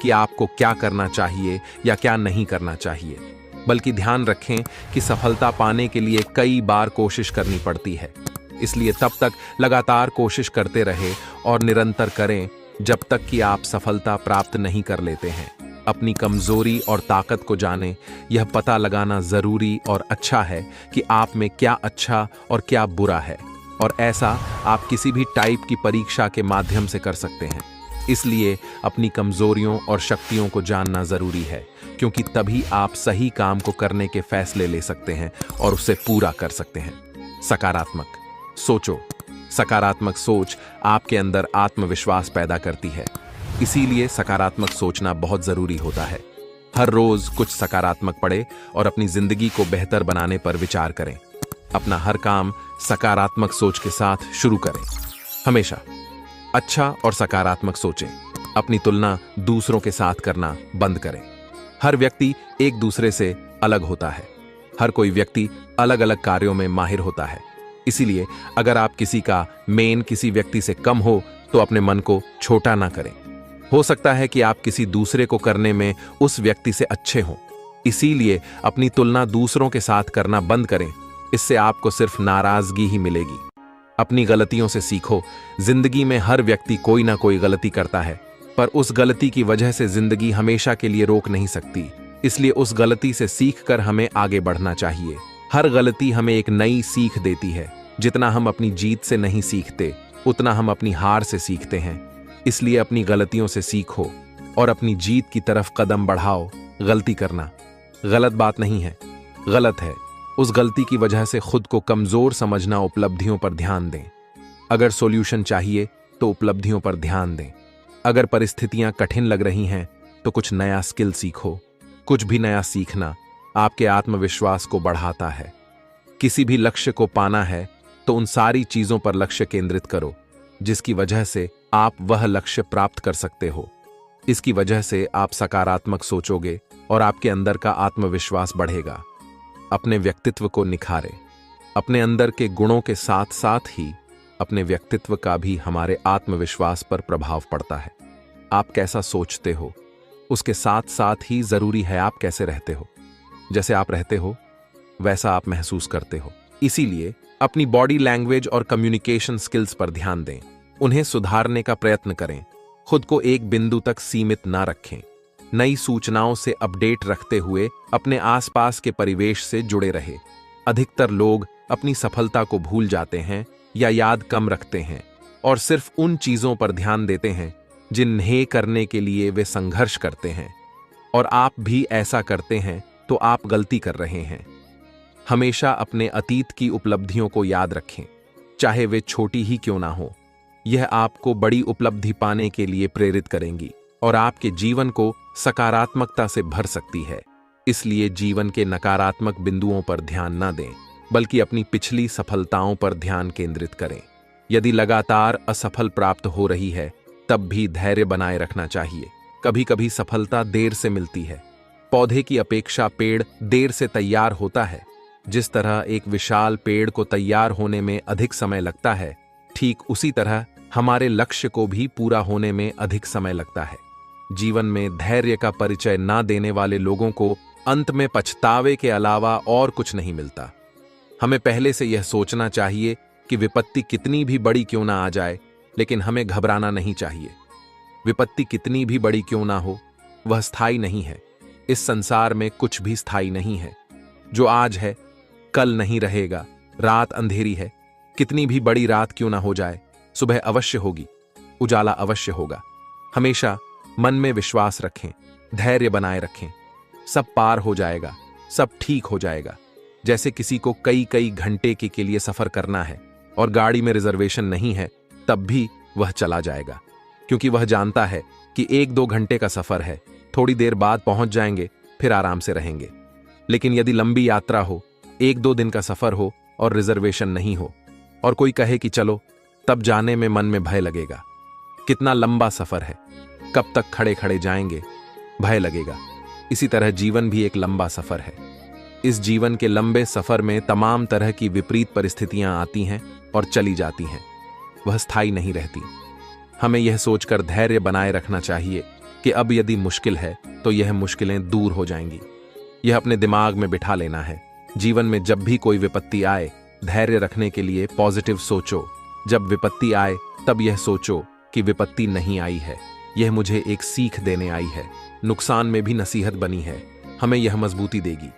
कि आपको क्या करना चाहिए या क्या नहीं करना चाहिए, बल्कि ध्यान रखें कि सफलता पाने के लिए कई बार कोशिश करनी पड़ती है। इसलिए तब तक लगातार कोशिश करते रहे और निरंतर करें जब तक कि आप सफलता प्राप्त नहीं कर लेते हैं। अपनी कमजोरी और ताकत को जानें। यह पता लगाना जरूरी और अच्छा है कि आप में क्या अच्छा और क्या बुरा है, और ऐसा आप किसी भी टाइप की परीक्षा के माध्यम से कर सकते हैं। इसलिए अपनी कमजोरियों और शक्तियों को जानना जरूरी है, क्योंकि तभी आप सही काम को करने के फैसले ले सकते हैं और उसे पूरा कर सकते हैं। सकारात्मक सोचो। सकारात्मक सोच आपके अंदर आत्मविश्वास पैदा करती है, इसीलिए सकारात्मक सोचना बहुत जरूरी होता है। हर रोज कुछ सकारात्मक पढ़ें और अपनी जिंदगी को बेहतर बनाने पर विचार करें। अपना हर काम सकारात्मक सोच के साथ शुरू करें। हमेशा अच्छा और सकारात्मक सोचें। अपनी तुलना दूसरों के साथ करना बंद करें। हर व्यक्ति एक दूसरे से अलग होता है। हर कोई व्यक्ति अलग अलग कार्यों में माहिर होता है। इसीलिए अगर आप किसी का मेन किसी व्यक्ति से कम हो तो अपने मन को छोटा ना करें। हो सकता है कि आप किसी दूसरे को करने में उस व्यक्ति से अच्छे हों। इसीलिए अपनी तुलना दूसरों के साथ करना बंद करें। इससे आपको सिर्फ नाराजगी ही मिलेगी। अपनी गलतियों से सीखो। जिंदगी में हर व्यक्ति कोई ना कोई गलती करता है, पर उस गलती की वजह से जिंदगी हमेशा के लिए रोक नहीं सकती। इसलिए उस गलती से सीखकर हमें आगे बढ़ना चाहिए। हर गलती हमें एक नई सीख देती है। जितना हम अपनी जीत से नहीं सीखते, उतना हम अपनी हार से सीखते हैं। इसलिए अपनी गलतियों से सीखो और अपनी जीत की तरफ कदम बढ़ाओ। गलती करना गलत बात नहीं है, गलत है उस गलती की वजह से खुद को कमजोर समझना। उपलब्धियों पर ध्यान दें। अगर सॉल्यूशन चाहिए तो उपलब्धियों पर ध्यान दें। अगर परिस्थितियां कठिन लग रही हैं तो कुछ नया स्किल सीखो। कुछ भी नया सीखना आपके आत्मविश्वास को बढ़ाता है। किसी भी लक्ष्य को पाना है तो उन सारी चीजों पर लक्ष्य केंद्रित करो जिसकी वजह से आप वह लक्ष्य प्राप्त कर सकते हो। इसकी वजह से आप सकारात्मक सोचोगे और आपके अंदर का आत्मविश्वास बढ़ेगा। अपने व्यक्तित्व को निखारें। अपने अंदर के गुणों के साथ साथ ही अपने व्यक्तित्व का भी हमारे आत्मविश्वास पर प्रभाव पड़ता है। आप कैसा सोचते हो उसके साथ साथ ही जरूरी है आप कैसे रहते हो। जैसे आप रहते हो वैसा आप महसूस करते हो। इसीलिए अपनी बॉडी लैंग्वेज और कम्युनिकेशन स्किल्स पर ध्यान दें। उन्हें सुधारने का प्रयत्न करें। खुद को एक बिंदु तक सीमित ना रखें। नई सूचनाओं से अपडेट रखते हुए अपने आसपास के परिवेश से जुड़े रहे। अधिकतर लोग अपनी सफलता को भूल जाते हैं या याद कम रखते हैं और सिर्फ उन चीजों पर ध्यान देते हैं जिन्हें करने के लिए वे संघर्ष करते हैं। और आप भी ऐसा करते हैं तो आप गलती कर रहे हैं। हमेशा अपने अतीत की उपलब्धियों को याद रखें, चाहे वे छोटी ही क्यों ना हो। यह आपको बड़ी उपलब्धि पाने के लिए प्रेरित करेंगी और आपके जीवन को सकारात्मकता से भर सकती है। इसलिए जीवन के नकारात्मक बिंदुओं पर ध्यान न दें, बल्कि अपनी पिछली सफलताओं पर ध्यान केंद्रित करें। यदि लगातार असफल प्राप्त हो रही है तब भी धैर्य बनाए रखना चाहिए। कभी कभी सफलता देर से मिलती है। पौधे की अपेक्षा पेड़ देर से तैयार होता है। जिस तरह एक विशाल पेड़ को तैयार होने में अधिक समय लगता है, ठीक उसी तरह हमारे लक्ष्य को भी पूरा होने में अधिक समय लगता है। जीवन में धैर्य का परिचय ना देने वाले लोगों को अंत में पछतावे के अलावा और कुछ नहीं मिलता। हमें पहले से यह सोचना चाहिए कि विपत्ति कितनी भी बड़ी क्यों ना आ जाए, लेकिन हमें घबराना नहीं चाहिए। विपत्ति कितनी भी बड़ी क्यों ना हो, वह स्थायी नहीं है। इस संसार में कुछ भी स्थायी नहीं है। जो आज है कल नहीं रहेगा। रात अंधेरी है, कितनी भी बड़ी रात क्यों ना हो जाए, सुबह अवश्य होगी, उजाला अवश्य होगा। हमेशा मन में विश्वास रखें, धैर्य बनाए रखें। सब पार हो जाएगा, सब ठीक हो जाएगा। जैसे किसी को कई कई घंटे के लिए सफर करना है और गाड़ी में रिजर्वेशन नहीं है, तब भी वह चला जाएगा, क्योंकि वह जानता है कि 1-2 घंटे का सफर है, थोड़ी देर बाद पहुंच जाएंगे, फिर आराम से रहेंगे। लेकिन यदि लंबी यात्रा हो, 1-2 दिन का सफर हो और रिजर्वेशन नहीं हो और कोई कहे कि चलो, तब जाने में मन में भय लगेगा। कितना लंबा सफर है, कब तक खड़े खड़े जाएंगे, भय लगेगा। इसी तरह जीवन भी एक लंबा सफर है। इस जीवन के लंबे सफर में तमाम तरह की विपरीत परिस्थितियां आती हैं और चली जाती हैं, वह स्थायी नहीं रहती। हमें यह सोचकर धैर्य बनाए रखना चाहिए कि अब यदि मुश्किल है तो यह मुश्किलें दूर हो जाएंगी। यह अपने दिमाग में बिठा लेना है। जीवन में जब भी कोई विपत्ति आए, धैर्य रखने के लिए पॉजिटिव सोचो। जब विपत्ति आए तब यह सोचो कि विपत्ति नहीं आई है, यह मुझे एक सीख देने आई है। नुकसान में भी नसीहत बनी है, हमें यह मजबूती देगी।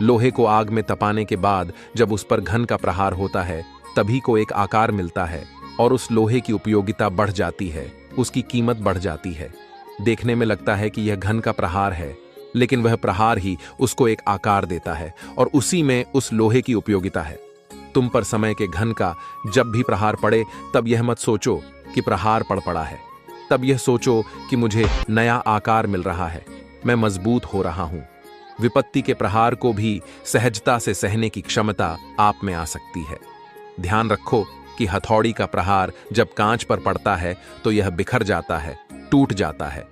लोहे को आग में तपाने के बाद जब उस पर घन का प्रहार होता है तभी को एक आकार मिलता है और उस लोहे की उपयोगिता बढ़ जाती है, उसकी कीमत बढ़ जाती है। देखने में लगता है कि यह घन का प्रहार है, लेकिन वह प्रहार ही उसको एक आकार देता है और उसी में उस लोहे की उपयोगिता है। तुम पर समय के घन का जब भी प्रहार पड़े तब यह मत सोचो कि प्रहार पड़ पड़ा है, तब यह सोचो कि मुझे नया आकार मिल रहा है, मैं मजबूत हो रहा हूं। विपत्ति के प्रहार को भी सहजता से सहने की क्षमता आप में आ सकती है। ध्यान रखो कि हथौड़ी का प्रहार जब कांच पर पड़ता है तो यह बिखर जाता है, टूट जाता है,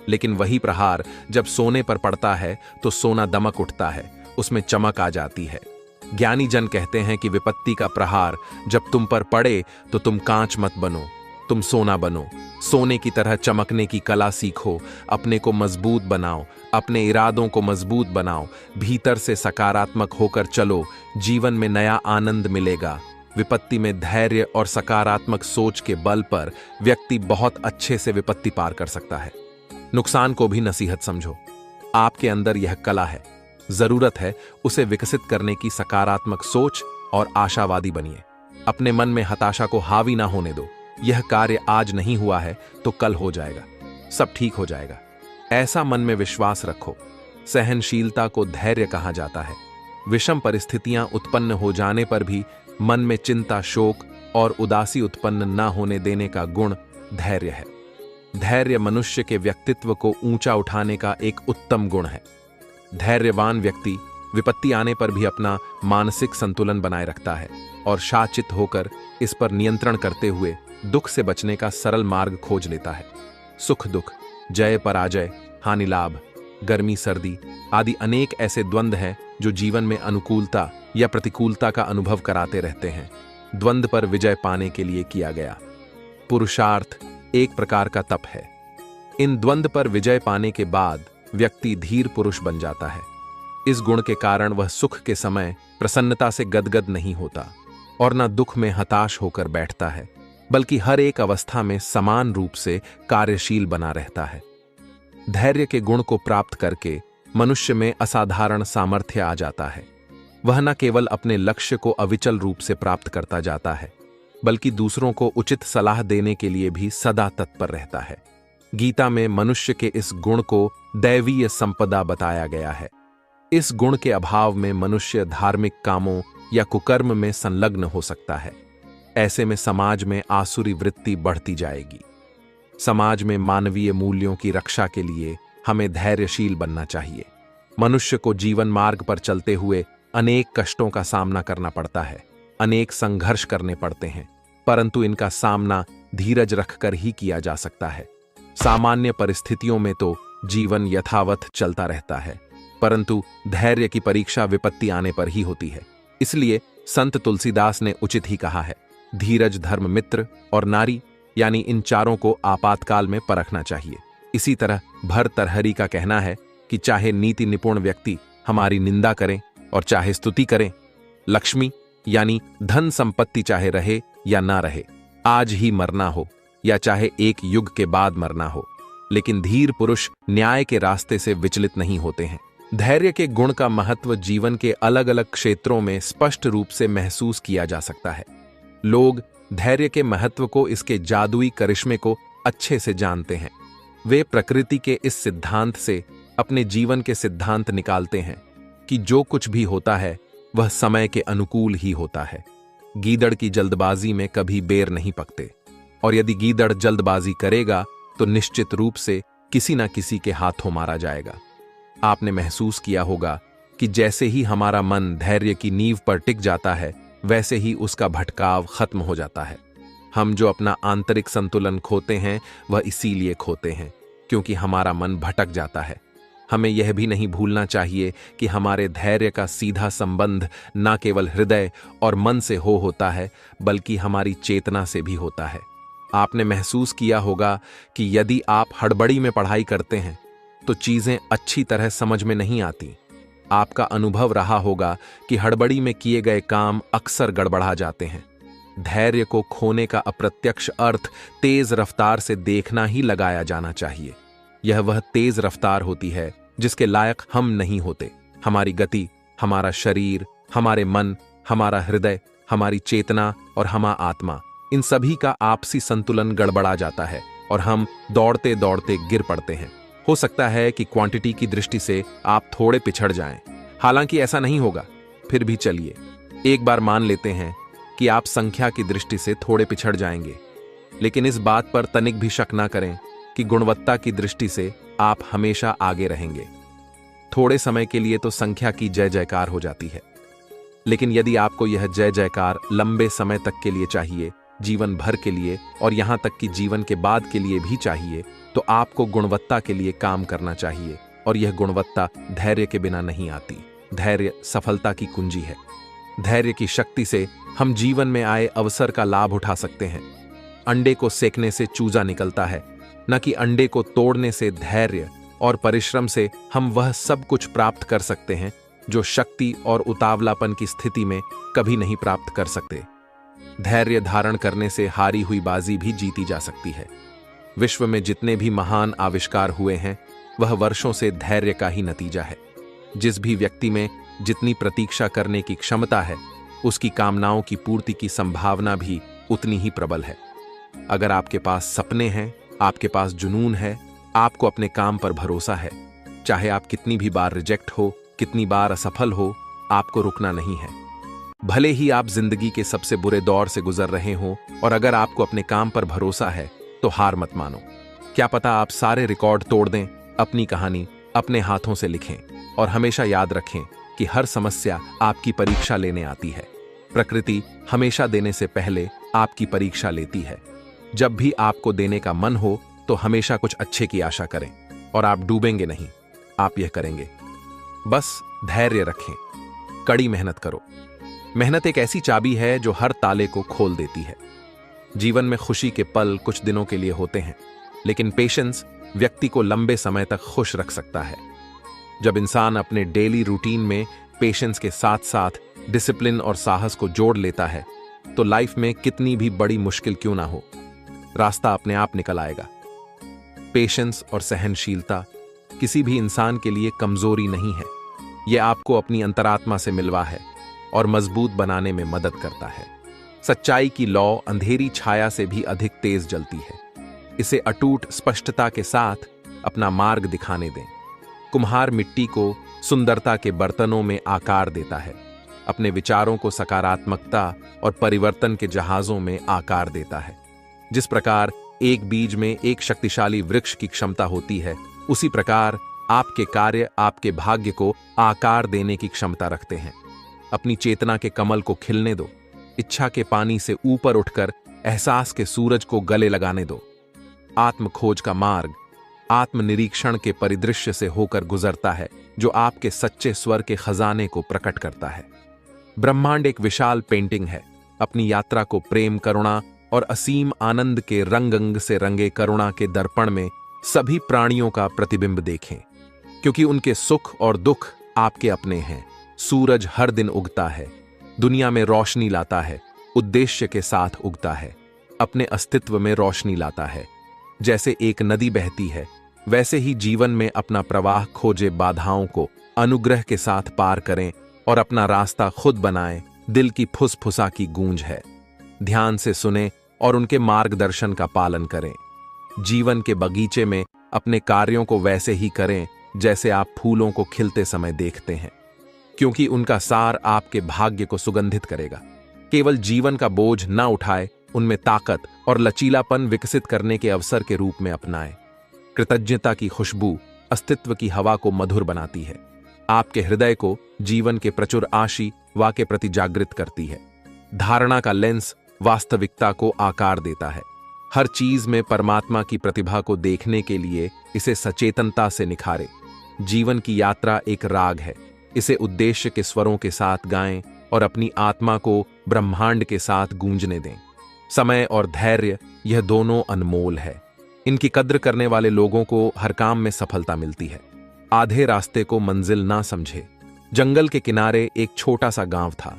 लेकिन वही प्रहार जब सोने पर पड़ता है तो सोना दमक उठता है, उसमें चमक आ जाती है। ज्ञानी जन कहते हैं कि विपत्ति का प्रहार जब तुम पर पड़े तो तुम कांच मत बनो, तुम सोना बनो। सोने की तरह चमकने की कला सीखो, अपने को मजबूत बनाओ, अपने इरादों को मजबूत बनाओ, भीतर से सकारात्मक होकर चलो, जीवन में नया आनंद मिलेगा। विपत्ति में धैर्य और सकारात्मक सोच के बल पर व्यक्ति बहुत अच्छे से विपत्ति पार कर सकता है। नुकसान को भी नसीहत समझो। आपके अंदर यह कला है, जरूरत है उसे विकसित करने की। सकारात्मक सोच और आशावादी बनिए। अपने मन में हताशा को हावी ना होने दो। यह कार्य आज नहीं हुआ है तो कल हो जाएगा, सब ठीक हो जाएगा, ऐसा मन में विश्वास रखो। सहनशीलता को धैर्य कहा जाता है। विषम परिस्थितियां उत्पन्न हो जाने पर भी मन में चिंता, शोक और उदासी उत्पन्न न होने देने का गुण धैर्य है। धैर्य मनुष्य के व्यक्तित्व को ऊंचा उठाने का एक उत्तम गुण है। धैर्यवान व्यक्ति विपत्ति आने पर भी अपना मानसिक संतुलन बनाए रखता है और शाचित होकर इस पर नियंत्रण करते हुए दुख से बचने का सरल मार्ग खोज लेता है। सुख दुख, जय पराजय, हानि लाभ, गर्मी सर्दी आदि अनेक ऐसे द्वंद्व हैं जो जीवन में अनुकूलता या प्रतिकूलता का अनुभव कराते रहते हैं। द्वंद्व पर विजय पाने के लिए किया गया पुरुषार्थ एक प्रकार का तप है। इन द्वंद्व पर विजय पाने के बाद व्यक्ति धीर पुरुष बन जाता है। इस गुण के कारण वह सुख के समय प्रसन्नता से गदगद नहीं होता और न दुख में हताश होकर बैठता है, बल्कि हर एक अवस्था में समान रूप से कार्यशील बना रहता है। धैर्य के गुण को प्राप्त करके मनुष्य में असाधारण सामर्थ्य आ जाता है। वह न केवल अपने लक्ष्य को अविचल रूप से प्राप्त करता जाता है, बल्कि दूसरों को उचित सलाह देने के लिए भी सदा तत्पर रहता है। गीता में मनुष्य के इस गुण को दैवीय संपदा बताया गया है। इस गुण के अभाव में मनुष्य धार्मिक कामों या कुकर्म में संलग्न हो सकता है। ऐसे में समाज में आसुरी वृत्ति बढ़ती जाएगी। समाज में मानवीय मूल्यों की रक्षा के लिए हमें धैर्यशील बनना चाहिए। मनुष्य को जीवन मार्ग पर चलते हुए अनेक कष्टों का सामना करना पड़ता है, अनेक संघर्ष करने पड़ते हैं, परंतु इनका सामना धीरज रखकर ही किया जा सकता है। सामान्य परिस्थितियों में तो जीवन यथावत चलता रहता है, परंतु धैर्य की परीक्षा विपत्ति आने पर ही होती है। इसलिए संत तुलसीदास ने उचित ही कहा है, धीरज, धर्म, मित्र और नारी, यानी इन चारों को आपातकाल में परखना चाहिए। इसी तरह भर्तृहरि का कहना है कि चाहे नीति निपुण व्यक्ति हमारी निंदा करें और चाहे स्तुति करें, लक्ष्मी यानी धन संपत्ति चाहे रहे या ना रहे, आज ही मरना हो या चाहे एक युग के बाद मरना हो, लेकिन धीर पुरुष न्याय के रास्ते से विचलित नहीं होते हैं। धैर्य के गुण का महत्व जीवन के अलग अलग क्षेत्रों में स्पष्ट रूप से महसूस किया जा सकता है। लोग धैर्य के महत्व को, इसके जादुई करिश्मे को अच्छे से जानते हैं। वे प्रकृति के इस सिद्धांत से अपने जीवन के सिद्धांत निकालते हैं कि जो कुछ भी होता है वह समय के अनुकूल ही होता है। गीदड़ की जल्दबाजी में कभी बेर नहीं पकते, और यदि गीदड़ जल्दबाजी करेगा तो निश्चित रूप से किसी न किसी के हाथों मारा जाएगा। आपने महसूस किया होगा कि जैसे ही हमारा मन धैर्य की नींव पर टिक जाता है, वैसे ही उसका भटकाव खत्म हो जाता है। हम जो अपना आंतरिक संतुलन खोते हैं वह इसीलिए खोते हैं क्योंकि हमारा मन भटक जाता है। हमें यह भी नहीं भूलना चाहिए कि हमारे धैर्य का सीधा संबंध न केवल हृदय और मन से होता है, बल्कि हमारी चेतना से भी होता है। आपने महसूस किया होगा कि यदि आप हड़बड़ी में पढ़ाई करते हैं तो चीजें अच्छी तरह समझ में नहीं आती। आपका अनुभव रहा होगा कि हड़बड़ी में किए गए काम अक्सर गड़बड़ा जाते हैं। धैर्य को खोने का अप्रत्यक्ष अर्थ तेज रफ्तार से देखना ही लगाया जाना चाहिए। यह वह तेज रफ्तार होती है जिसके लायक हम नहीं होते। हमारी गति, हमारा शरीर, हमारे मन, हमारा हृदय, हमारी चेतना और हमारा आत्मा, इन सभी का आपसी संतुलन गड़बड़ा जाता है और हम दौड़ते दौड़ते गिर पड़ते हैं। हो सकता है कि क्वांटिटी की दृष्टि से आप थोड़े पिछड़ जाएं, हालांकि ऐसा नहीं होगा। फिर भी चलिए एक बार मान लेते हैं कि आप संख्या की दृष्टि से थोड़े पिछड़ जाएंगे, लेकिन इस बात पर तनिक भी शक ना करें कि गुणवत्ता की दृष्टि से आप हमेशा आगे रहेंगे। थोड़े समय के लिए तो संख्या की जय जयकार हो जाती है, लेकिन यदि आपको यह जय जयकार लंबे समय तक के लिए चाहिए, जीवन भर के लिए और यहां तक कि जीवन के बाद के लिए भी चाहिए, तो आपको गुणवत्ता के लिए काम करना चाहिए। और यह गुणवत्ता धैर्य के बिना नहीं आती। धैर्य सफलता की कुंजी है। धैर्य की शक्ति से हम जीवन में आए अवसर का लाभ उठा सकते हैं। अंडे को सेकने से चूजा निकलता है, न कि अंडे को तोड़ने से। धैर्य और परिश्रम से हम वह सब कुछ प्राप्त कर सकते हैं जो शक्ति और उतावलापन की स्थिति में कभी नहीं प्राप्त कर सकते। धैर्य धारण करने से हारी हुई बाजी भी जीती जा सकती है। विश्व में जितने भी महान आविष्कार हुए हैं वह वर्षों से धैर्य का ही नतीजा है। जिस भी व्यक्ति में जितनी प्रतीक्षा करने की क्षमता है, उसकी कामनाओं की पूर्ति की संभावना भी उतनी ही प्रबल है। अगर आपके पास सपने हैं, आपके पास जुनून है, आपको अपने काम पर भरोसा है, चाहे आप कितनी भी बार रिजेक्ट हो, कितनी बार असफल हो, आपको रुकना नहीं है। भले ही आप जिंदगी के सबसे बुरे दौर से गुजर रहे हों, और अगर आपको अपने काम पर भरोसा है तो हार मत मानो। क्या पता आप सारे रिकॉर्ड तोड़ दें, अपनी कहानी अपने हाथों से लिखें। और हमेशा याद रखें कि हर समस्या आपकी परीक्षा लेने आती है। प्रकृति हमेशा देने से पहले आपकी परीक्षा लेती है। जब भी आपको देने का मन हो तो हमेशा कुछ अच्छे की आशा करें, और आप डूबेंगे नहीं, आप यह करेंगे। बस धैर्य रखें, कड़ी मेहनत करो। मेहनत एक ऐसी चाबी है जो हर ताले को खोल देती है। जीवन में खुशी के पल कुछ दिनों के लिए होते हैं, लेकिन पेशेंस व्यक्ति को लंबे समय तक खुश रख सकता है। जब इंसान अपने डेली रूटीन में पेशेंस के साथ साथ डिसिप्लिन और साहस को जोड़ लेता है, तो लाइफ में कितनी भी बड़ी मुश्किल क्यों ना हो, रास्ता अपने आप निकल आएगा। पेशेंस और सहनशीलता किसी भी इंसान के लिए कमजोरी नहीं है। यह आपको अपनी अंतरात्मा से मिलवा है और मजबूत बनाने में मदद करता है। सच्चाई की लौ अंधेरी छाया से भी अधिक तेज जलती है। इसे अटूट स्पष्टता के साथ अपना मार्ग दिखाने दें। कुम्हार मिट्टी को सुंदरता के बर्तनों में आकार देता है, अपने विचारों को सकारात्मकता और परिवर्तन के जहाजों में आकार देता है। जिस प्रकार एक बीज में एक शक्तिशाली वृक्ष की क्षमता होती है, उसी प्रकार आपके कार्य आपके भाग्य को आकार देने की क्षमता रखते हैं। अपनी चेतना के कमल को खिलने दो। इच्छा के पानी से ऊपर उठकर एहसास के सूरज को गले लगाने दो। आत्म खोज का मार्ग आत्मनिरीक्षण के परिदृश्य से होकर गुजरता है, जो आपके सच्चे स्वर के खजाने को प्रकट करता है। ब्रह्मांड एक विशाल पेंटिंग है। अपनी यात्रा को प्रेम, करुणा और असीम आनंद के रंग से रंगे करुणा के दर्पण में सभी प्राणियों का प्रतिबिंब देखें, क्योंकि उनके सुख और दुख आपके अपने हैं। सूरज हर दिन उगता है, दुनिया में रोशनी लाता है, उद्देश्य के साथ उगता है, अपने अस्तित्व में रोशनी लाता है। जैसे एक नदी बहती है, वैसे ही जीवन में अपना प्रवाह खोजे, बाधाओं को अनुग्रह के साथ पार करें और अपना रास्ता खुद बनाएं। दिल की फुसफुसा की गूंज है। ध्यान से सुने और उनके मार्गदर्शन का पालन करें। जीवन के बगीचे में अपने कार्यों को वैसे ही करें जैसे आप फूलों को खिलते समय देखते हैं, क्योंकि उनका सार आपके भाग्य को सुगंधित करेगा। केवल जीवन का बोझ न उठाए, उनमें ताकत और लचीलापन विकसित करने के अवसर के रूप में अपनाएं। कृतज्ञता की खुशबू अस्तित्व की हवा को मधुर बनाती है, आपके हृदय को जीवन के प्रचुर आशीर्वाद के प्रति जागृत करती है। धारणा का लेंस वास्तविकता को आकार देता है। हर चीज में परमात्मा की प्रतिभा को देखने के लिए इसे सचेतनता से निखारें। जीवन की यात्रा एक राग है, इसे उद्देश्य के स्वरों के साथ गाएं और अपनी आत्मा को ब्रह्मांड के साथ गूंजने दें। समय और धैर्य यह दोनों अनमोल है। इनकी कद्र करने वाले लोगों को हर काम में सफलता मिलती है। आधे रास्ते को मंजिल ना समझे। जंगल के किनारे एक छोटा सा गांव था।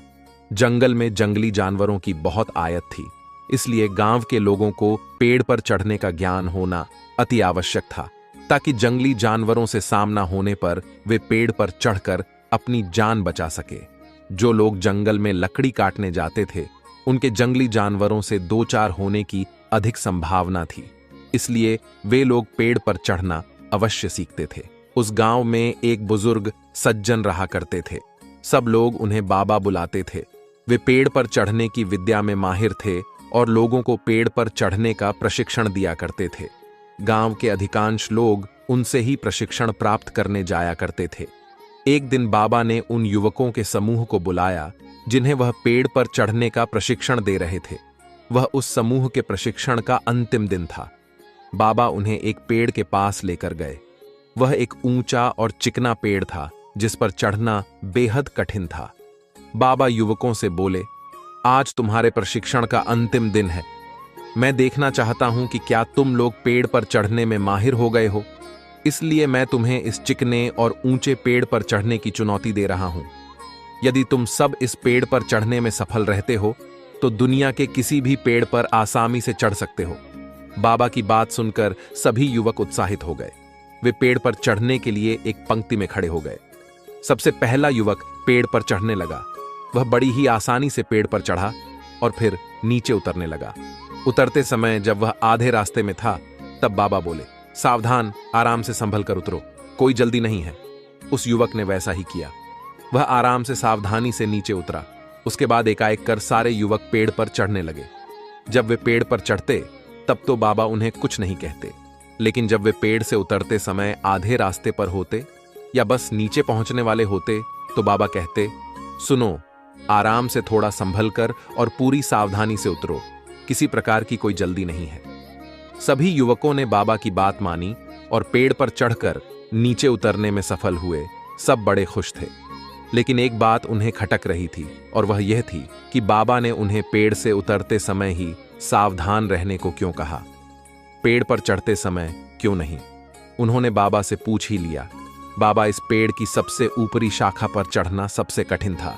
जंगल में जंगली जानवरों की बहुत आयत थी, इसलिए गांव के लोगों को पेड़ पर चढ़ने का ज्ञान होना अति आवश्यक था, ताकि जंगली जानवरों से सामना होने पर वे पेड़ पर चढ़कर अपनी जान बचा सके। जो लोग जंगल में लकड़ी काटने जाते थे, उनके जंगली जानवरों से दो चार होने की अधिक संभावना थी, इसलिए वे लोग पेड़ पर चढ़ना अवश्य सीखते थे। उस गांव में एक बुजुर्ग सज्जन रहा करते थे। सब लोग उन्हें बाबा बुलाते थे। वे पेड़ पर चढ़ने की विद्या में माहिर थे और लोगों को पेड़ पर चढ़ने का प्रशिक्षण दिया करते थे। गांव के अधिकांश लोग उनसे ही प्रशिक्षण प्राप्त करने जाया करते थे। एक दिन बाबा ने उन युवकों के समूह को बुलाया जिन्हें वह पेड़ पर चढ़ने का प्रशिक्षण दे रहे थे। वह उस समूह के प्रशिक्षण का अंतिम दिन था। बाबा उन्हें एक पेड़ के पास लेकर गए। वह एक ऊंचा और चिकना पेड़ था जिस पर चढ़ना बेहद कठिन था। बाबा युवकों से बोले, आज तुम्हारे प्रशिक्षण का अंतिम दिन है। मैं देखना चाहता हूं कि क्या तुम लोग पेड़ पर चढ़ने में माहिर हो गए हो। इसलिए मैं तुम्हें इस चिकने और ऊंचे पेड़ पर चढ़ने की चुनौती दे रहा हूं। यदि तुम सब इस पेड़ पर चढ़ने में सफल रहते हो तो दुनिया के किसी भी पेड़ पर आसानी से चढ़ सकते हो। बाबा की बात सुनकर सभी युवक उत्साहित हो गए। वे पेड़ पर चढ़ने के लिए एक पंक्ति में खड़े हो गए। सबसे पहला युवक पेड़ पर चढ़ने लगा। वह बड़ी ही आसानी से पेड़ पर चढ़ा और फिर नीचे उतरने लगा। उतरते समय जब वह आधे रास्ते में था, तब बाबा बोले, सावधान, आराम से संभल कर उतरो, कोई जल्दी नहीं है। उस युवक ने वैसा ही किया। वह आराम से सावधानी से नीचे उतरा। उसके बाद एकाएक कर सारे युवक पेड़ पर चढ़ने लगे। जब वे पेड़ पर चढ़ते तब तो बाबा उन्हें कुछ नहीं कहते, लेकिन जब वे पेड़ से उतरते समय आधे रास्ते पर होते या बस नीचे पहुंचने वाले होते तो बाबा कहते, सुनो, आराम से थोड़ा संभल कर और पूरी सावधानी से उतरो, किसी प्रकार की कोई जल्दी नहीं है। सभी युवकों ने बाबा की बात मानी और पेड़ पर चढ़कर नीचे उतरने में सफल हुए। सब बड़े खुश थे, लेकिन एक बात उन्हें खटक रही थी और वह यह थी कि बाबा ने उन्हें पेड़ से उतरते समय ही सावधान रहने को क्यों कहा, पेड़ पर चढ़ते समय क्यों नहीं। उन्होंने बाबा से पूछ ही लिया, बाबा, इस पेड़ की सबसे ऊपरी शाखा पर चढ़ना सबसे कठिन था,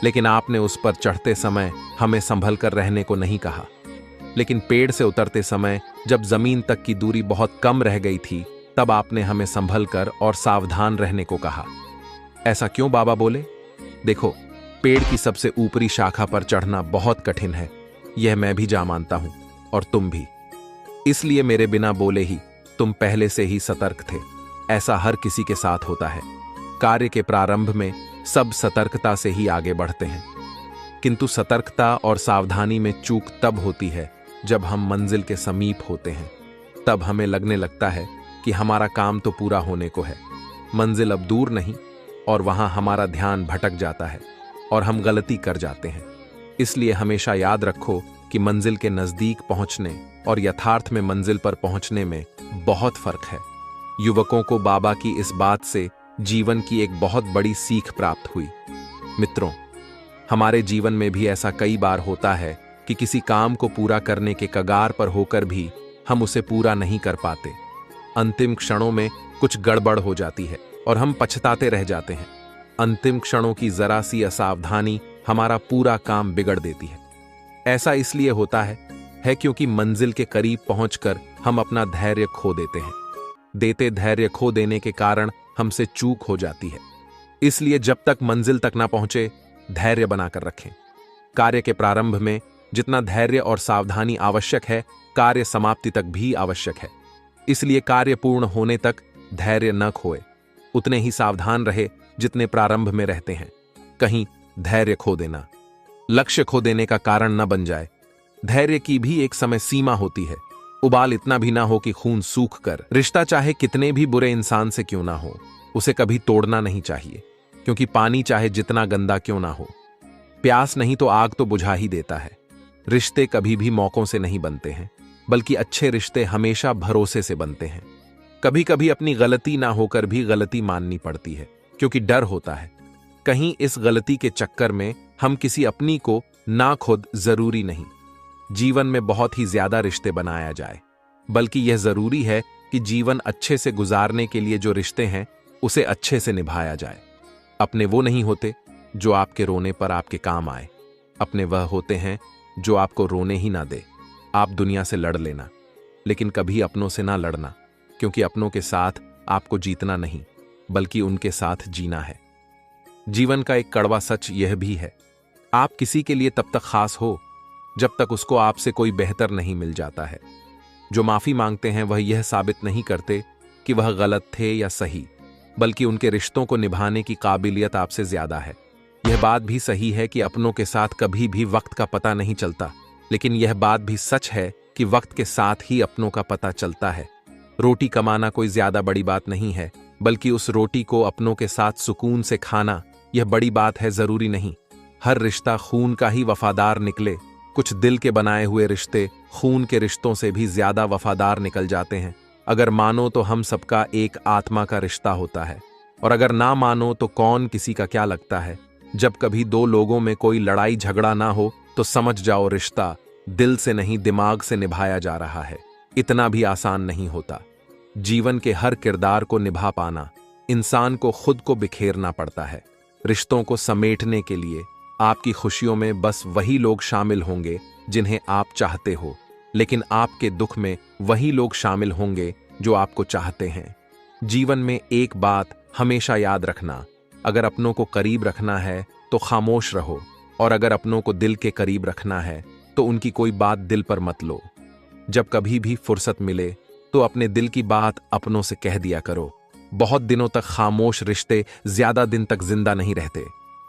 लेकिन आपने उस पर चढ़ते समय हमें संभल कर रहने को नहीं कहा। लेकिन पेड़ से उतरते समय जब जमीन तक की दूरी बहुत कम रह गई थी, तब आपने हमें संभल कर और सावधान रहने को कहा। ऐसा क्यों बाबा बोले? देखो, पेड़ की सबसे ऊपरी शाखा पर चढ़ना बहुत कठिन है, यह मैं भी जा मानता हूं और तुम भी। इसलिए मेरे बिना बोले ही तुम पहले से ही सतर्क थे। ऐसा हर किसी के साथ होता है। कार्य के प्रारंभ में सब सतर्कता से ही आगे बढ़ते हैं, किंतु सतर्कता और सावधानी में चूक तब होती है जब हम मंजिल के समीप होते हैं। तब हमें लगने लगता है कि हमारा काम तो पूरा होने को है, मंजिल अब दूर नहीं, और वहां हमारा ध्यान भटक जाता है और हम गलती कर जाते हैं। इसलिए हमेशा याद रखो कि मंजिल के नजदीक पहुंचने और यथार्थ में मंजिल पर पहुंचने में बहुत फर्क है। युवकों को बाबा की इस बात से जीवन की एक बहुत बड़ी सीख प्राप्त हुई। मित्रों, हमारे जीवन में भी ऐसा कई बार होता है कि किसी काम को पूरा करने के कगार पर होकर भी हम उसे पूरा नहीं कर पाते। अंतिम क्षणों में कुछ गड़बड़ हो जाती है और हम पछताते रह जाते हैं। अंतिम क्षणों की जरा सी असावधानी हमारा पूरा काम बिगड़ देती है। ऐसा इसलिए होता है क्योंकि मंजिल के करीब पहुंचकर हम अपना धैर्य खो देते हैं। धैर्य खो देने के कारण हमसे चूक हो जाती है। इसलिए जब तक मंजिल तक ना पहुंचे, धैर्य बनाकर रखें। कार्य के प्रारंभ में जितना धैर्य और सावधानी आवश्यक है, कार्य समाप्ति तक भी आवश्यक है। इसलिए कार्य पूर्ण होने तक धैर्य न खोए, उतने ही सावधान रहे जितने प्रारंभ में रहते हैं। कहीं धैर्य खो देना लक्ष्य खो देने का कारण न बन जाए। धैर्य की भी एक समय सीमा होती है। उबाल इतना भी ना हो कि खून सूख कर। रिश्ता चाहे कितने भी बुरे इंसान से क्यों ना हो, उसे कभी तोड़ना नहीं चाहिए, क्योंकि पानी चाहे जितना गंदा क्यों ना हो, प्यास नहीं तो आग तो बुझा ही देता है। रिश्ते कभी भी मौकों से नहीं बनते हैं, बल्कि अच्छे रिश्ते हमेशा भरोसे से बनते हैं। कभी कभी अपनी गलती ना होकर भी गलती माननी पड़ती है, क्योंकि डर होता है कहीं इस गलती के चक्कर में हम किसी अपनी को ना खुद जरूरी नहीं। जीवन में बहुत ही ज्यादा रिश्ते बनाया जाए, बल्कि यह जरूरी है कि जीवन अच्छे से गुजारने के लिए जो रिश्ते हैं उसे अच्छे से निभाया जाए। अपने वो नहीं होते जो आपके रोने पर आपके काम आए। अपने वह होते हैं जो आपको रोने ही ना दे। आप दुनिया से लड़ लेना, लेकिन कभी अपनों से ना लड़ना, क्योंकि अपनों के साथ आपको जीतना नहीं बल्कि उनके साथ जीना है। जीवन का एक कड़वा सच यह भी है, आप किसी के लिए तब तक खास हो जब तक उसको आपसे कोई बेहतर नहीं मिल जाता है। जो माफी मांगते हैं वह यह साबित नहीं करते कि वह गलत थे या सही, बल्कि उनके रिश्तों को निभाने की काबिलियत आपसे ज्यादा है। यह बात भी सही है कि अपनों के साथ कभी भी वक्त का पता नहीं चलता, लेकिन यह बात भी सच है कि वक्त के साथ ही अपनों का पता चलता है। रोटी कमाना कोई ज्यादा बड़ी बात नहीं है, बल्कि उस रोटी को अपनों के साथ सुकून से खाना यह बड़ी बात है। जरूरी नहीं हर रिश्ता खून का ही वफादार निकले। कुछ दिल के बनाए हुए रिश्ते खून के रिश्तों से भी ज्यादा वफादार निकल जाते हैं। अगर मानो तो हम सबका एक आत्मा का रिश्ता होता है, और अगर ना मानो तो कौन किसी का क्या लगता है। जब कभी दो लोगों में कोई लड़ाई झगड़ा ना हो तो समझ जाओ रिश्ता दिल से नहीं दिमाग से निभाया जा रहा है। इतना भी आसान नहीं होता। जीवन के हर किरदार को निभा पाना इंसान को खुद को बिखेरना पड़ता है। रिश्तों को समेटने के लिए आपकी खुशियों में बस वही लोग शामिल होंगे जिन्हें आप चाहते हो, लेकिन आपके दुख में वही लोग शामिल होंगे जो आपको चाहते हैं। जीवन में एक बात हमेशा याद रखना, अगर अपनों को करीब रखना है तो खामोश रहो, और अगर अपनों को दिल के करीब रखना है तो उनकी कोई बात दिल पर मत लो। जब कभी भी फुर्सत मिले तो अपने दिल की बात अपनों से कह दिया करो। बहुत दिनों तक खामोश रिश्ते ज्यादा दिन तक जिंदा नहीं रहते।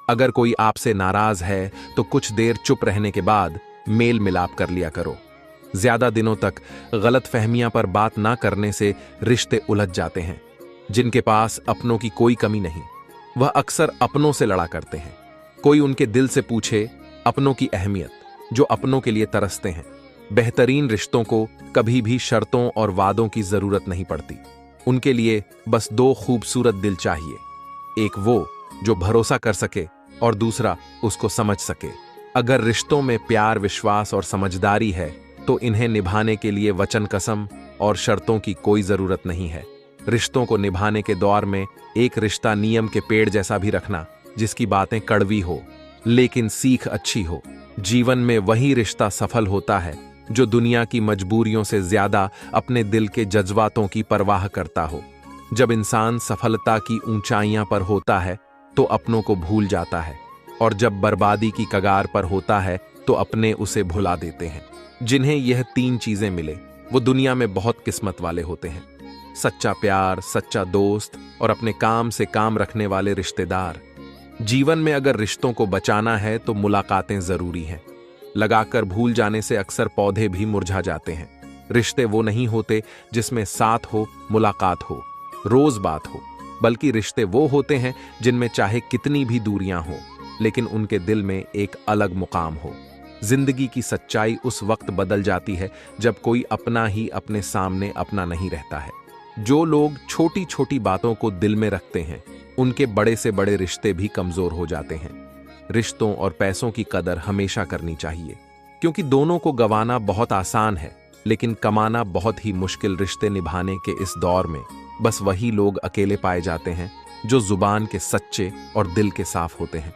अगर कोई आपसे नाराज है तो कुछ देर चुप रहने के बाद मेल मिलाप कर लिया करो। ज्यादा दिनों तक गलत फहमियां पर बात ना करने से रिश्ते उलझ जाते हैं। जिनके पास अपनों की कोई कमी नहीं, वह अक्सर अपनों से लड़ा करते हैं। कोई उनके दिल से पूछे अपनों की अहमियत, जो अपनों के लिए तरसते हैं। बेहतरीन रिश्तों को कभी भी शर्तों और वादों की जरूरत नहीं पड़ती। उनके लिए बस दो खूबसूरत दिल चाहिए, एक वो जो भरोसा कर सके और दूसरा उसको समझ सके। अगर रिश्तों में प्यार, विश्वास और समझदारी है तो इन्हें निभाने के लिए वचन, कसम और शर्तों की कोई जरूरत नहीं है। रिश्तों को निभाने के दौर में एक रिश्ता नियम के पेड़ जैसा भी रखना, जिसकी बातें कड़वी हो लेकिन सीख अच्छी हो। जीवन में वही रिश्ता सफल होता है जो दुनिया की मजबूरियों से ज्यादा अपने दिल के जज्बातों की परवाह करता हो। जब इंसान सफलता की ऊंचाइयां पर होता है तो अपनों को भूल जाता है, और जब बर्बादी की कगार पर होता है तो अपने उसे भुला देते हैं। जिन्हें यह तीन चीजें मिले वो दुनिया में बहुत किस्मत वाले होते हैं। सच्चा प्यार, सच्चा दोस्त और अपने काम से काम रखने वाले रिश्तेदार। जीवन में अगर रिश्तों को बचाना है तो मुलाकातें जरूरी हैं। लगाकर भूल जाने से अक्सर पौधे भी मुरझा जाते हैं। रिश्ते वो नहीं होते जिसमें साथ हो, मुलाकात हो, रोज बात हो, बल्कि रिश्ते वो होते हैं जिनमें चाहे कितनी भी दूरियां हो लेकिन उनके दिल में एक अलग मुकाम हो। जिंदगी की सच्चाई उस वक्त बदल जाती है जब कोई अपना ही अपने सामने अपना नहीं रहता है। जो लोग छोटी छोटी बातों को दिल में रखते हैं उनके बड़े से बड़े रिश्ते भी कमजोर हो जाते हैं। रिश्तों और पैसों की कदर हमेशा करनी चाहिए, क्योंकि दोनों को गंवाना बहुत आसान है लेकिन कमाना बहुत ही मुश्किल। रिश्ते निभाने के इस दौर में बस वही लोग अकेले पाए जाते हैं जो जुबान के सच्चे और दिल के साफ होते हैं।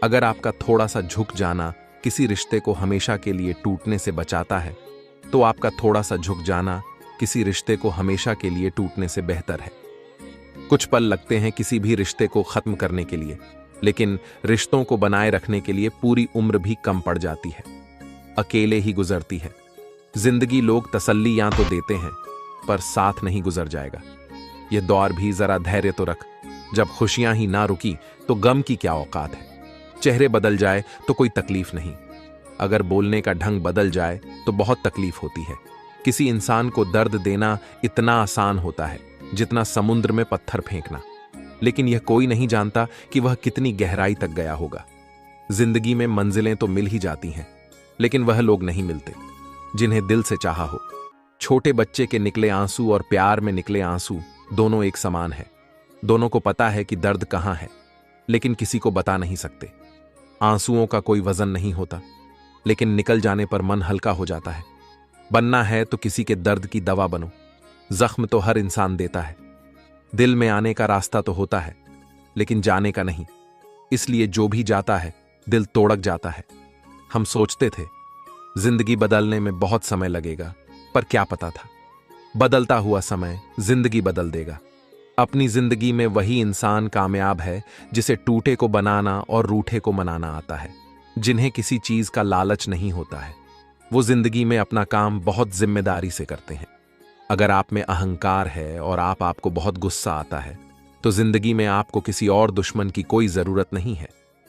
अगर आपका थोड़ा सा झुक जाना किसी रिश्ते को हमेशा के लिए टूटने से बचाता है, तो आपका थोड़ा सा झुक जाना किसी रिश्ते को हमेशा के लिए टूटने से बेहतर है। कुछ पल लगते हैं किसी भी रिश्ते को खत्म करने के लिए, लेकिन रिश्तों को बनाए रखने के लिए पूरी उम्र भी कम पड़ जाती है, अकेले ही गुजरती है। जिंदगी लोग तसल्लियां तो देते हैं पर साथ नहीं गुजर जाएगा। यह दौर भी जरा धैर्य तो रख। जब खुशियां ही ना रुकी तो गम की क्या औकात है। चेहरे बदल जाए तो कोई तकलीफ नहीं, अगर बोलने का ढंग बदल जाए तो बहुत तकलीफ होती है। किसी इंसान को दर्द देना इतना आसान होता है जितना समुद्र में पत्थर फेंकना, लेकिन यह कोई नहीं जानता कि वह कितनी गहराई तक गया होगा। जिंदगी में मंजिलें तो मिल ही जाती हैं, लेकिन वह लोग नहीं मिलते जिन्हें दिल से चाहा हो। छोटे बच्चे के निकले आंसू और प्यार में निकले आंसू दोनों एक समान है। दोनों को पता है कि दर्द कहां है, लेकिन किसी को बता नहीं सकते। आंसुओं का कोई वजन नहीं होता, लेकिन निकल जाने पर मन हल्का हो जाता है। बनना है तो किसी के दर्द की दवा बनो। जख्म तो हर इंसान देता है। दिल में आने का रास्ता तो होता है, लेकिन जाने का नहीं। इसलिए जो भी जाता है दिल तोड़क जाता है। हम सोचते थे जिंदगी बदलने में बहुत समय लगेगा, पर क्या पता था बदलता हुआ समय जिंदगी बदल देगा। अपनी जिंदगी में वही इंसान कामयाब है जिसे टूटे को बनाना और रूठे को मनाना आता है, जिन्हें किसी चीज का लालच नहीं होता है। वो जिंदगी में अपना काम बहुत जिम्मेदारी से करते हैं। अगर आप में अहंकार है और आपको बहुत गुस्सा आता है, तो जिंदगी में आपको किसी और दुश्मन की कोई जरूरत नहीं है।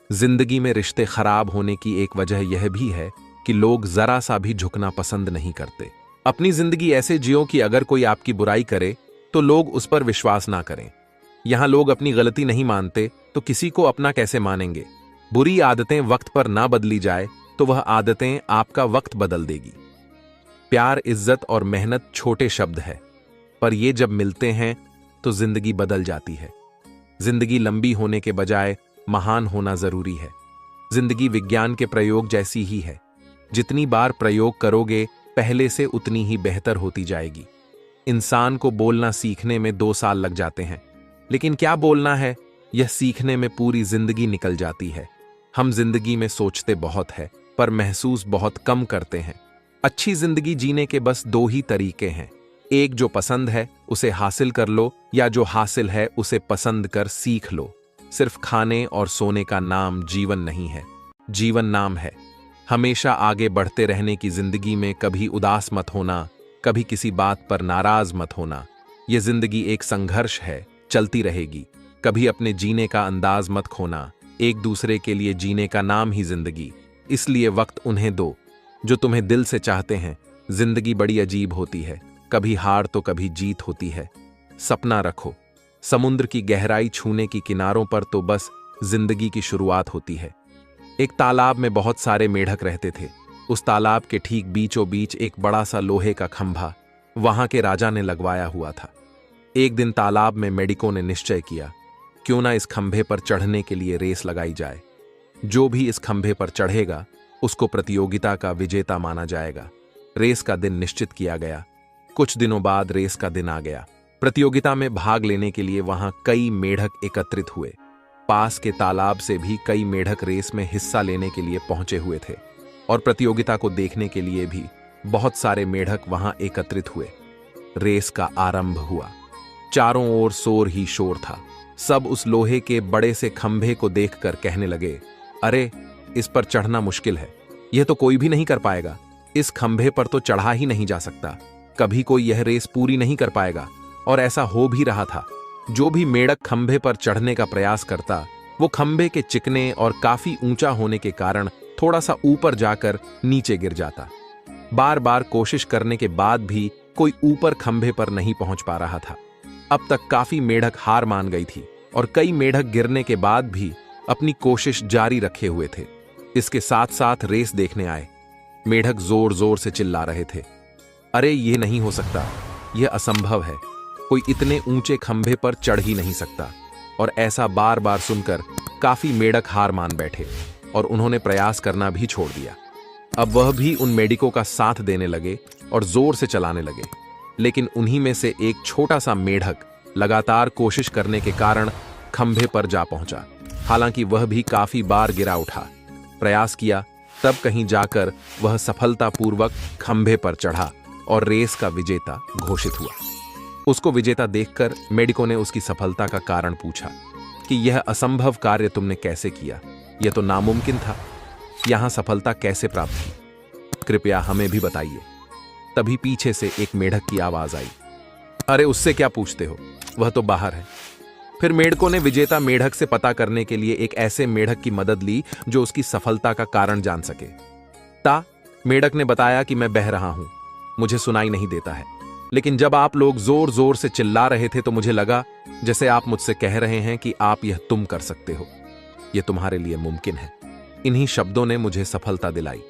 जिंदगी में रिश्ते खराब होने की एक वजह यह भी है कि लोग जरा सा भी झुकना पसंद नहीं करते। अपनी जिंदगी ऐसे जियो कि अगर कोई आपकी बुराई करे तो लोग उस पर विश्वास ना करें। यहां लोग अपनी गलती नहीं मानते तो किसी को अपना कैसे मानेंगे। बुरी आदतें वक्त पर ना बदली जाए तो वह आदतें आपका वक्त बदल देगी। प्यार, इज्जत और मेहनत छोटे शब्द है, पर ये जब मिलते हैं तो जिंदगी बदल जाती है। जिंदगी लंबी होने के बजाय महान होना जरूरी है। जिंदगी विज्ञान के प्रयोग जैसी ही है। जितनी बार प्रयोग करोगे पहले से उतनी ही बेहतर होती जाएगी। इंसान को बोलना सीखने में 2 साल लग जाते हैं, लेकिन क्या बोलना है यह सीखने में पूरी जिंदगी निकल जाती है। हम जिंदगी में सोचते बहुत है, पर महसूस बहुत कम करते हैं। अच्छी जिंदगी जीने के बस 2 ही तरीके हैं। एक जो पसंद है उसे हासिल कर लो, या जो हासिल है उसे पसंद कर सीख लो। सिर्फ खाने और सोने का नाम जीवन नहीं है, जीवन नाम है। हमेशा आगे बढ़ते रहने की जिंदगी में कभी उदास मत होना, कभी किसी बात पर नाराज मत होना। यह जिंदगी एक संघर्ष है, चलती रहेगी। कभी अपने जीने का अंदाज मत खोना। एक दूसरे के लिए जीने का नाम ही जिंदगी। इसलिए वक्त उन्हें दो जो तुम्हें दिल से चाहते हैं। जिंदगी बड़ी अजीब होती है, कभी हार तो कभी जीत होती है। सपना रखो, समुद्र की गहराई छूने की किनारों पर तो बस जिंदगी की शुरुआत होती है। एक तालाब में बहुत सारे मेढक रहते थे। उस तालाब के ठीक बीचों बीच एक बड़ा सा लोहे का खंभा वहां के राजा ने लगवाया हुआ था। एक दिन तालाब में मेढकों ने निश्चय किया, क्यों ना इस खंभे पर चढ़ने के लिए रेस लगाई जाए। जो भी इस खंभे पर चढ़ेगा उसको प्रतियोगिता का विजेता माना जाएगा। रेस का दिन निश्चित किया गया। कुछ दिनों बाद रेस का दिन आ गया। प्रतियोगिता में भाग लेने के लिए वहां कई मेढक एकत्रित हुए। पास के तालाब से भी कई मेढक रेस में हिस्सा लेने के लिए पहुंचे हुए थे, और प्रतियोगिता को देखने के लिए भी बहुत सारे मेढक वहां एकत्रित हुए। रेस का आरंभ हुआ। चारों ओर शोर ही शोर था। सब उस लोहे के बड़े से खंभे को देखकर कहने लगे, अरे इस पर चढ़ना मुश्किल है, यह तो कोई भी नहीं कर पाएगा। इस खंभे पर तो चढ़ा ही नहीं जा सकता, कभी कोई यह रेस पूरी नहीं कर पाएगा। और ऐसा हो भी रहा था। जो भी मेढक खंभे पर चढ़ने का प्रयास करता, वो खंभे के चिकने और काफी ऊंचा होने के कारण थोड़ा सा ऊपर जाकर नीचे गिर जाता। बार बार कोशिश करने के बाद भी कोई ऊपर खंभे पर नहीं पहुंच पा रहा था। अब तक काफी मेढक हार मान गई थी, और कई मेढक गिरने के बाद भी अपनी कोशिश जारी रखे हुए थे। इसके साथ साथ रेस देखने आए मेढक जोर जोर से चिल्ला रहे थे, अरे ये नहीं हो सकता, यह असंभव है, कोई इतने ऊंचे खंभे पर चढ़ ही नहीं सकता। और ऐसा बार बार सुनकर काफी मेढक हार मान बैठे और उन्होंने प्रयास करना भी छोड़ दिया। अब वह भी उन मेढकों का साथ देने लगे और जोर से चलाने लगे। लेकिन उन्हीं में से एक छोटा सा मेढक लगातार कोशिश करने के कारण खंभे पर जा पहुंचा। हालांकि वह भी काफी बार गिरा उठा, प्रयास किया, तब कहीं जाकर वह सफलतापूर्वक खंभे पर चढ़ा और रेस का विजेता घोषित हुआ। उसको विजेता देखकर मेढकों ने उसकी सफलता का कारण पूछा कि यह असंभव कार्य तुमने कैसे किया, यह तो नामुमकिन था, यहां सफलता कैसे प्राप्त की, कृपया हमें भी बताइए। तभी पीछे से एक मेढक की आवाज आई, अरे उससे क्या पूछते हो, वह तो बाहर है। फिर मेढकों ने विजेता मेढक से पता करने के लिए एक ऐसे मेढक की मदद ली जो उसकी सफलता का कारण जान सके। मेढक ने बताया कि मैं बह रहा हूं, मुझे सुनाई नहीं देता है, लेकिन जब आप लोग जोर जोर से चिल्ला रहे थे तो मुझे लगा जैसे आप मुझसे कह रहे हैं कि आप यह तुम कर सकते हो, यह तुम्हारे लिए मुमकिन है। इन्हीं शब्दों ने मुझे सफलता दिलाई।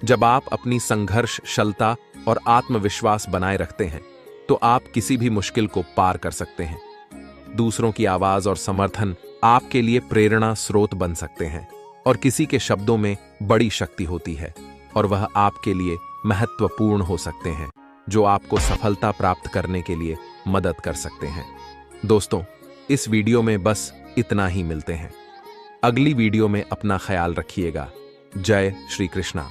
जब आप अपनी संघर्षशीलता और आत्मविश्वास बनाए रखते हैं तो आप किसी भी मुश्किल को पार कर सकते हैं। दूसरों की आवाज और समर्थन आपके लिए प्रेरणा स्रोत बन सकते हैं, और किसी के शब्दों में बड़ी शक्ति होती है। और वह आपके लिए महत्वपूर्ण हो सकते हैं, जो आपको सफलता प्राप्त करने के लिए मदद कर सकते हैं। दोस्तों, इस वीडियो में बस इतना ही। मिलते हैं अगली वीडियो में। अपना ख्याल रखिएगा। जय श्री कृष्णा।